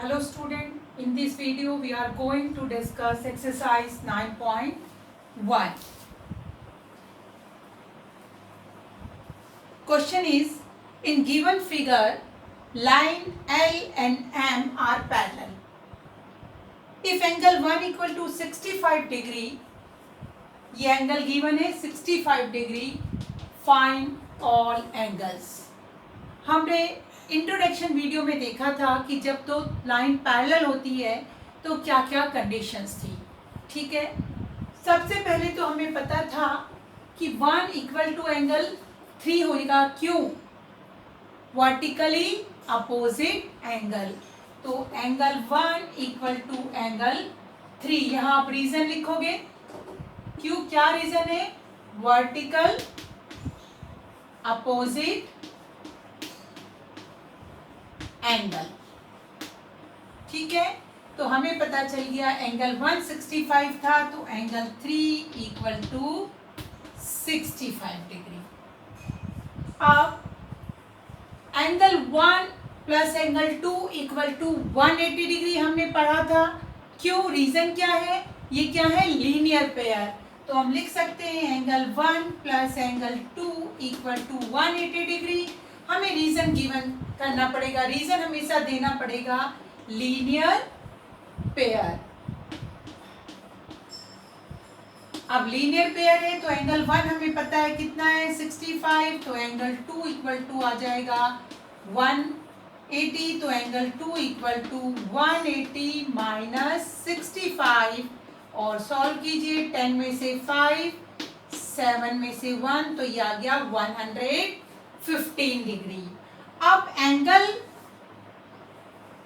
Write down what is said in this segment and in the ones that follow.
Hello student, in this video we are going to discuss exercise 9.1. Question is, in given figure, line L and M are parallel. If angle 1 equal to 65 degree, ये angle given है 65 degree, find all angles. हमने introduction video में देखा था कि जब तो line parallel होती है तो क्या क्या कंडीशंस थी. ठीक है, सबसे पहले तो हमें पता था कि 1 इक्वल टू एंगल 3 होगा. क्यों? Vertically opposite angle. तो एंगल 1 इक्वल टू एंगल 3. यहाँ आप रीजन लिखोगे. क्यों? क्या रीजन है? Vertical opposite angle. ठीक है, तो हमें पता चल गया एंगल 165 था तो एंगल 3 इक्वल टू 65 डिग्री. अब angle 1 plus angle 2 equal to 180 degree हमने पढ़ा था. क्यों? रीजन क्या है? ये क्या है? Linear pair. तो हम लिख सकते हैं angle 1 plus angle 2 equal to 180 degree. हमें रीजन गिवन करना पड़ेगा. रीजन हमेशा देना पड़ेगा लीनियर पेयर. अब लीनियर पेयर है तो एंगल 1 हमें पता है कितना है 65. तो एंगल 2 इक्वल टू आ जाएगा 180. तो एंगल 2 इक्वल टू 180 माइनस 65 और सॉल्व कीजिए. 10 में से 5, 7 में से 1 तो ये आ गया 115 डिग्री. अब एंगल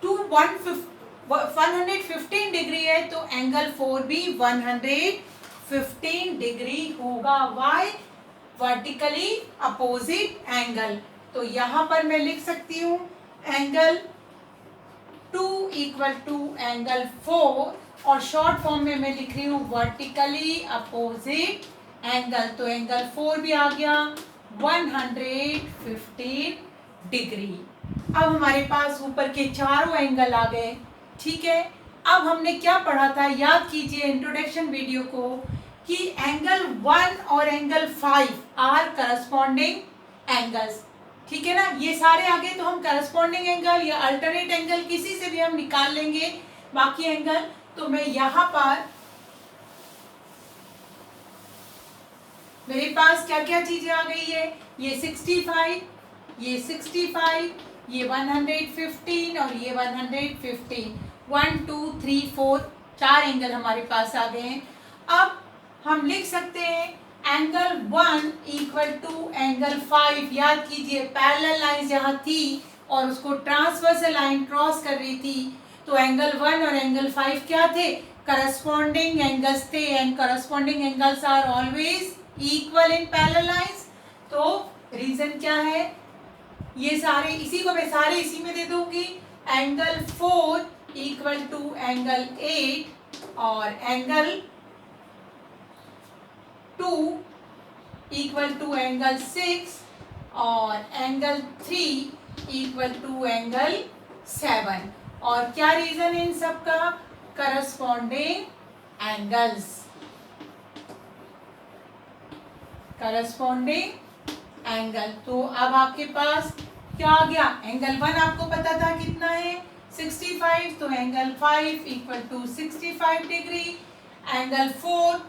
115 डिग्री है तो एंगल 4 भी 115 डिग्री होगा. वाई? Vertically opposite angle. तो यहां पर मैं लिख सकती हूं एंगल 2 इक्वल टू एंगल 4 और शॉर्ट फॉर्म में मैं लिख रही हूं वर्टिकली अपोजिट एंगल. तो एंगल 4 भी आ गया 115 डिग्री. अब हमारे पास ऊपर के चारों एंगल आ गए. ठीक है, अब हमने क्या पढ़ा था? याद कीजिए इंट्रोडक्शन वीडियो को कि एंगल 1 और एंगल 5 आर करस्पॉन्डिंग एंगल्स. ठीक है ना, ये सारे आगे तो हम करस्पॉन्डिंग एंगल या अल्टरनेट एंगल किसी से भी हम निकाल लेंगे बाकी एंगल. तो मैं यहां पर मेरे पास क्या क्या चीजें आ गई है? ये 65, ये 65, ये 115 और ये 115. 1 2 3 4 चार एंगल हमारे पास आ गए हैं. अब हम लिख सकते हैं एंगल 1 इक्वल टू एंगल 5. याद कीजिए पैरेलल लाइन जहां थी और उसको ट्रांसवर्सल लाइन क्रॉस कर रही थी तो एंगल 1 और एंगल 5 क्या थे? करस्पॉन्डिंग एंगल्स थे. And corresponding angles are always equal in parallel lines. तो रीजन क्या है? ये सारे इसी को मैं सारे इसी में दे दूंगी. एंगल 4 इक्वल टू एंगल 8 और एंगल 2 इक्वल टू एंगल 6 और एंगल 3 इक्वल टू एंगल 7. और क्या रीजन है इन सब का? Corresponding angles. Corresponding angle. तो अब आपके पास क्या आ गया? एंगल 1 आपको पता था कितना है 65. तो angle 5 equal to 65 degree. Angle 4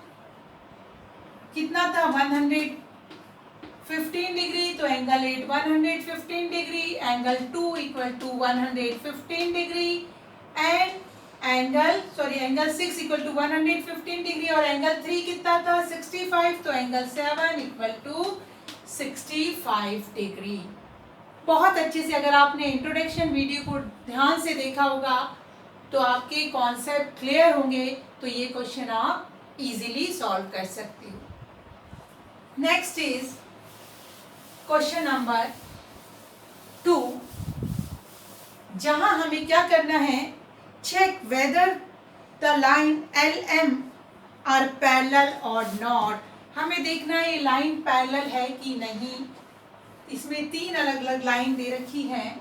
कितना था? 115 डिग्री. तो angle 8 115 degree. Angle 2 equal to 115 degree. And angle 6 equal to 115 degree. और एंगल 3 कितना था? 65. तो एंगल 7 इक्वल टू 65 डिग्री. बहुत अच्छे से अगर आपने इंट्रोडक्शन वीडियो को ध्यान से देखा होगा तो आपके कॉन्सेप्ट क्लियर होंगे. तो ये क्वेश्चन आप इजीली सॉल्व कर सकते हो. नेक्स्ट इज क्वेश्चन नंबर 2, जहां हमें क्या करना है? Check whether the line LM are parallel और नॉट. हमें देखना है ये लाइन पैरेलल है कि नहीं. इसमें 3 अलग अलग लाइन दे रखी हैं.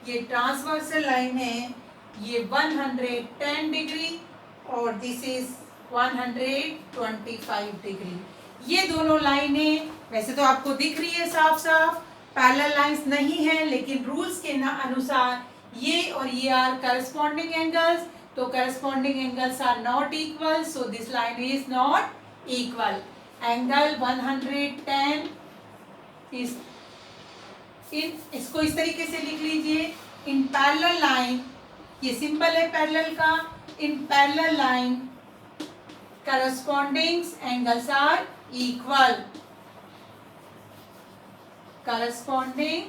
ये ट्रांसवर्सल लाइन है, ये 110 डिग्री और दिस इज 125 डिग्री। ये दोनों लाइनें वैसे तो आपको दिख रही है साफ साफ, पैरेलल लाइंस नहीं है, लेकिन रूल्स के अनुसार ये और ये आर करस्पॉन्डिंग एंगल्स, तो corresponding angles are not equal, so this line is not equal. Angle 110 is इसको इस तरीके से लिख लीजिए, इन पैरेलल लाइन, ये सिंबल है पैरेलल का, in parallel line corresponding angles are equal, corresponding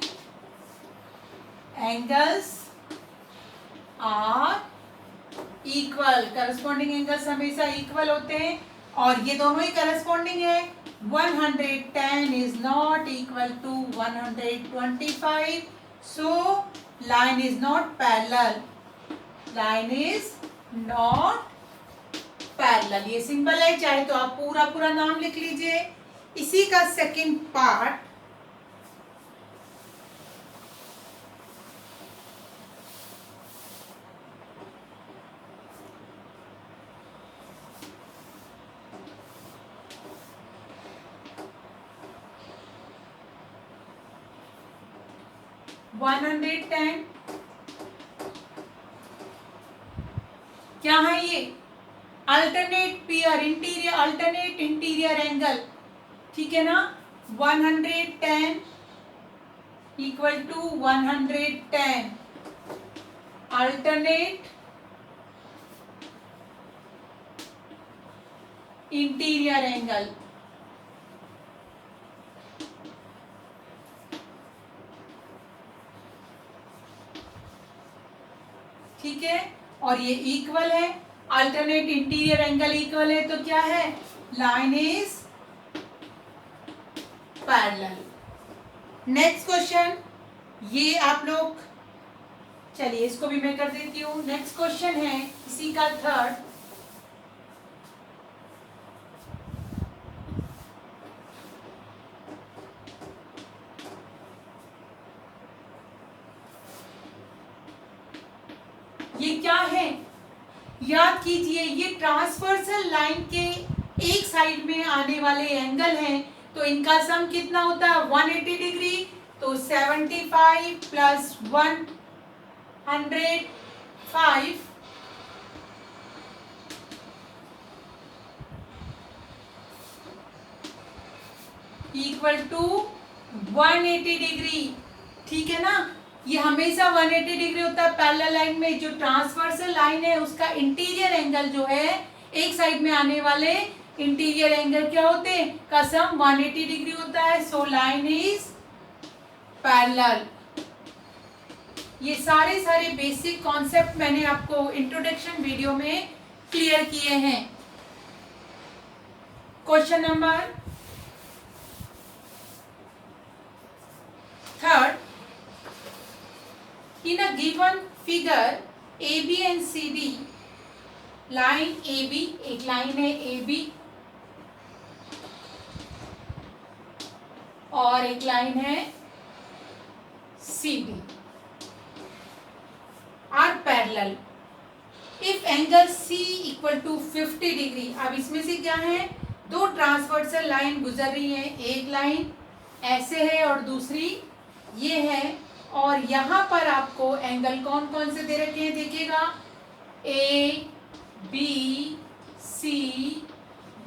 angles are equal, corresponding angles हमेशा equal होते हैं और ये दोनों ही corresponding है। 110 is not equal to 125, so line is not parallel, line is not parallel. ये सिंबल है, चाहे तो आप पूरा पूरा नाम लिख लीजिए। इसी का सेकंड पार्ट, वन 110 क्या है ये? Alternate pair interior, alternate interior angle, ठीक है ना। 110 equal to 110 alternate interior angle, ठीक है। और ये इक्वल है, अल्टरनेट इंटीरियर एंगल इक्वल है, तो क्या है? Line is parallel. Next question, ये आप लोग, चलिए इसको भी मैं कर देती हूँ। नेक्स्ट क्वेश्चन है इसी का थर्ड, ये क्या है? याद कीजिए, ये ट्रांसवर्सल लाइन के एक साइड में आने वाले एंगल हैं, तो इनका सम कितना होता है? 180 डिग्री। तो 75 प्लस 105 इक्वल टू 180 डिग्री, ठीक है ना। ये हमेशा 180 डिग्री होता है पैरेलल लाइन में। जो ट्रांसवर्सल लाइन है उसका इंटीरियर एंगल जो है, एक साइड में आने वाले इंटीरियर एंगल क्या होते हैं? का सम 180 डिग्री होता है। So line is parallel. ये सारे बेसिक कॉन्सेप्ट मैंने आपको इंट्रोडक्शन वीडियो में क्लियर किए हैं। Question number third, in a given figure AB and CD, line AB, एक लाइन है AB और एक लाइन है CD, are parallel if angle C equal to 50 degree. अब इसमें से क्या है? दो ट्रांसवर्सल लाइन गुजर रही है, एक लाइन ऐसे है और दूसरी ये है, और यहाँ पर आपको एंगल कौन कौन से दे रखे हैं देखिएगा, A B C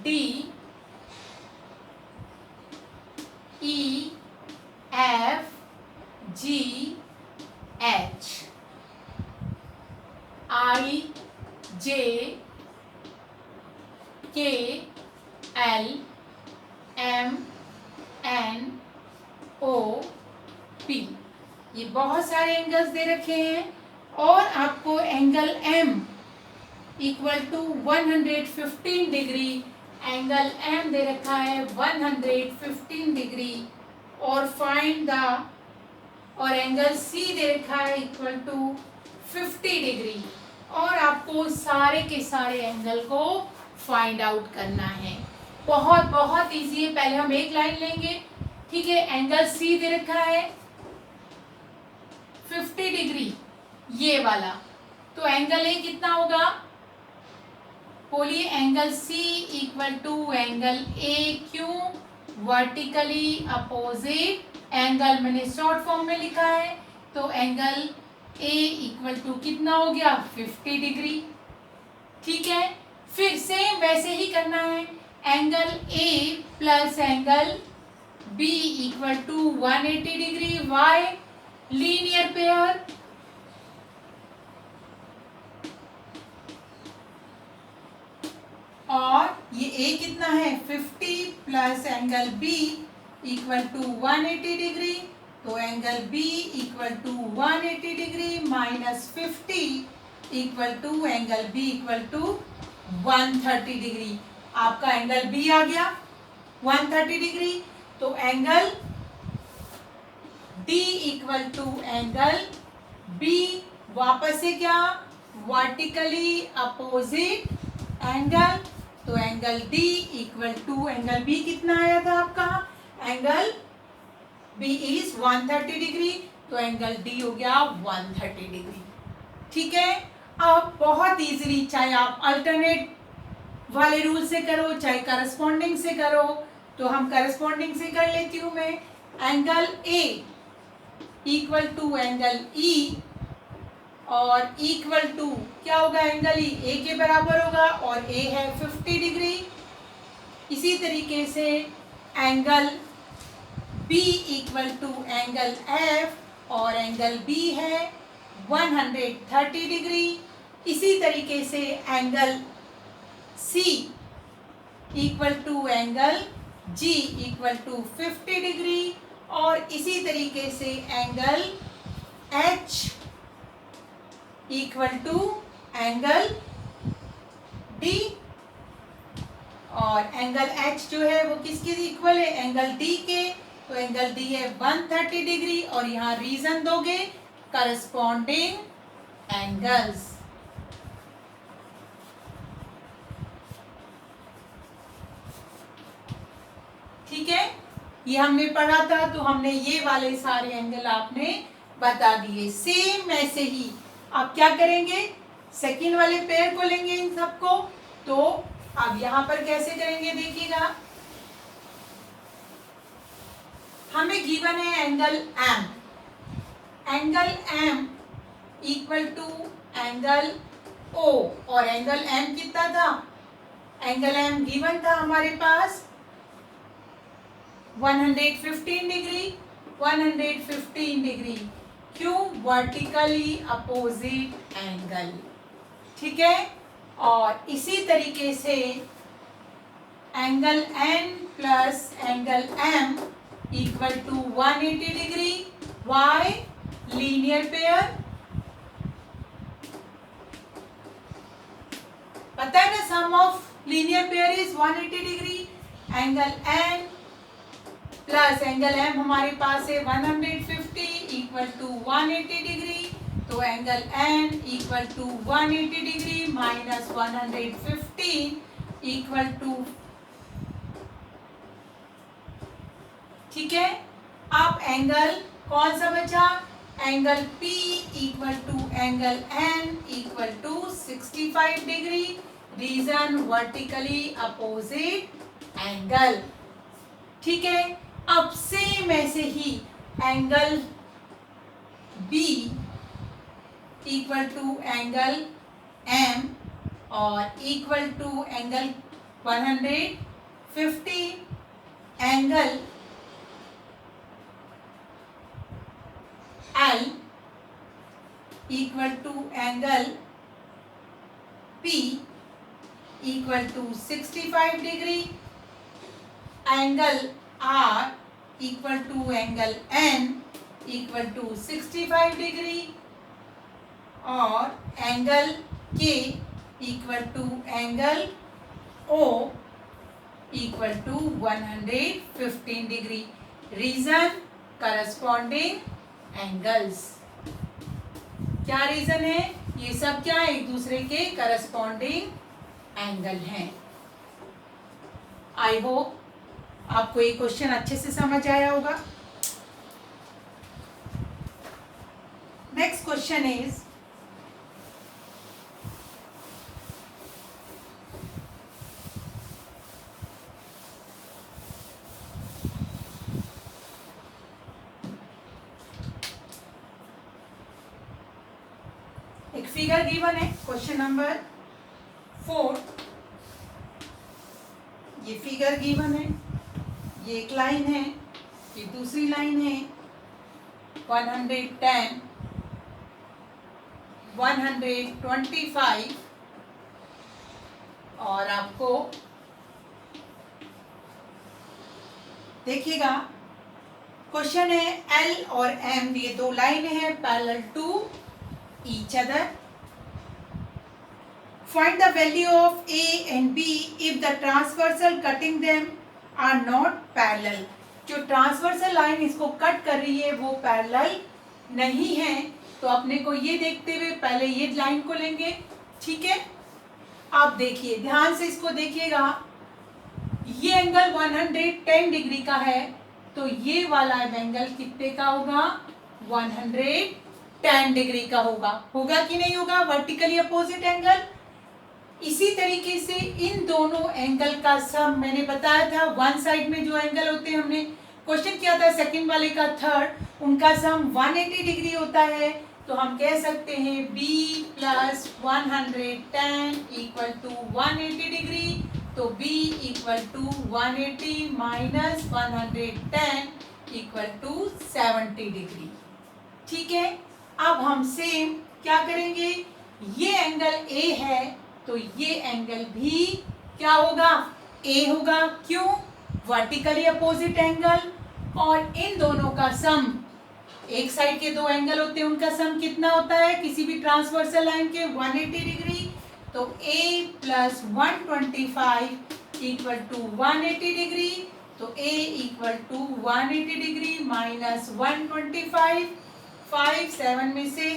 D E F G H I J K L M N O P. ये बहुत सारे एंगल्स दे रखे हैं और आपको angle M equal to 115 degree, angle M दे रखा है 115 डिग्री, और फाइंड द, और एंगल C दे रखा है इक्वल टू 50 डिग्री, और आपको सारे के सारे एंगल को फाइंड आउट करना है। बहुत बहुत इजी है। पहले हम एक लाइन लेंगे, ठीक है। एंगल C दे रखा है 50 डिग्री ये वाला, तो एंगल ए कितना होगा? बोलिए angle C equal to angle A, क्यों? वर्टिकली अपोजिट एंगल मैंने शॉर्ट फॉर्म में लिखा है, तो एंगल ए इक्वल टू कितना हो गया? 50 डिग्री। ठीक है, फिर सेम वैसे ही करना है, angle A plus angle B equal to 180 degree. Why? Linear pair. और ये ए कितना है? 50 plus angle B equal to 180 degree, तो angle B equal to 180 degree minus 50 equal to angle B equal to 130 degree. आपका angle B आ गया 130 degree, तो angle D equal to angle B, वापस से क्या? वर्टिकली अपोजिट एंगल, तो angle D equal to angle B कितना आया था आपका? एंगल बी इज 130 डिग्री, तो एंगल डी हो गया 130 डिग्री। ठीक है, अब बहुत इजीली, चाहे आप अल्टरनेट वाले रूल से करो चाहे करस्पॉन्डिंग से करो, तो हम करस्पॉन्डिंग से कर लेती हूं मैं। Angle A equal to angle E, और इक्वल टू क्या होगा? एंगल ई ए के बराबर होगा, और ए है 50 डिग्री। इसी तरीके से angle B equal to angle F, और एंगल बी है 130 डिग्री। इसी तरीके से angle C equal to angle G equal to 50 degree, और इसी तरीके से angle H equal to angle D, और एंगल एच जो है वो किसके इक्वल है? एंगल डी के, तो एंगल डी है 130 डिग्री, और यहाँ रीजन दोगे करस्पॉन्डिंग एंगल्स। ठीक है, ये हमने पढ़ा था, तो हमने ये वाले सारे एंगल आपने बता दिए। सेम ऐसे ही आप क्या करेंगे? सेकंड वाले पेयर को लेंगे इन सबको, तो अब यहां पर कैसे करेंगे देखिएगा। हमें गिवन है angle M, angle M equal to angle O, और एंगल एम कितना था? एंगल एम गिवन था हमारे पास 115 डिग्री, 115 डिग्री, क्यों? Vertically opposite angle. ठीक है, और इसी तरीके से angle N plus angle M equal to 180 degree. Why? Linear pair. पता है ना, sum of linear pair is 180 degree. Angle N plus angle M हमारे पास है 150 इक्वल टू 180 डिग्री, तो angle N equal to 180 degree minus 115 equal to. ठीक है, अब एंगल कौन सा बचा? Angle P equal to angle N equal to 65 degree, reason vertically opposite angle. ठीक है, अब सेम ऐसे ही angle B equal to angle M और equal to angle 150, angle L equal to angle P equal to 65 degree, angle R equal to angle N equal to 65 degree, और angle K equal to angle O equal to 115 degree, reason corresponding angles. क्या रीजन है? ये सब क्या एक दूसरे के करस्पॉन्डिंग एंगल हैं। आई होप आपको ये क्वेश्चन अच्छे से समझ आया होगा। नेक्स्ट क्वेश्चन इज एक फिगर गिवन है, क्वेश्चन नंबर 4। ये फिगर गिवन है, ये एक लाइन है, ये दूसरी लाइन है, 110, 125 और आपको देखिएगा क्वेश्चन है एल और एम, ये दो लाइनें हैं parallel to each other. Find the value of A and B if the transversal cutting them are not parallel. जो ट्रांसवर्सल लाइन इसको कट कर रही है वो पैरेलल नहीं है, तो अपने को ये देखते हुए पहले ये लाइन को लेंगे, ठीक है। आप देखिए ध्यान से इसको देखिएगा, ये एंगल 110 डिग्री का है, तो ये वाला एंगल कितने का होगा, 110 डिग्री का होगा कि नहीं होगा, वर्टिकली अपोजिट एंगल। इसी तरीके से इन दोनों एंगल का सम मैंने बताया था, वन साइड में जो एंगल होते हैं, हमने क्वेश्चन किया था सेकंड वाले का थर्ड, उनका सम 180 डिग्री होता है, तो हम कह सकते हैं B plus 110 equal to 180 degree, तो B equal to 180 minus 110 equal to 70 degree, ठीक है। अब हम सेम क्या करेंगे, ये एंगल A है तो ये एंगल भी क्या होगा, A होगा, क्यों, वर्टिकली अपोजिट एंगल, और इन दोनों का सम, एक साइड के दो एंगल होते हैं उनका सम कितना होता है किसी भी ट्रांसवर्सल लाइन के, 180 डिग्री, तो A plus 125 equal to 180 degree, तो A equal to 180 degree minus 125, 5 7 में से,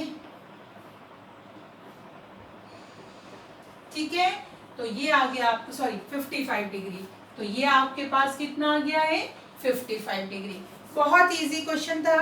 ठीक है, तो ये आ गया आपको, सॉरी 55 डिग्री, तो ये आपके पास कितना आ गया है, 55 डिग्री। बहुत इजी क्वेश्चन था,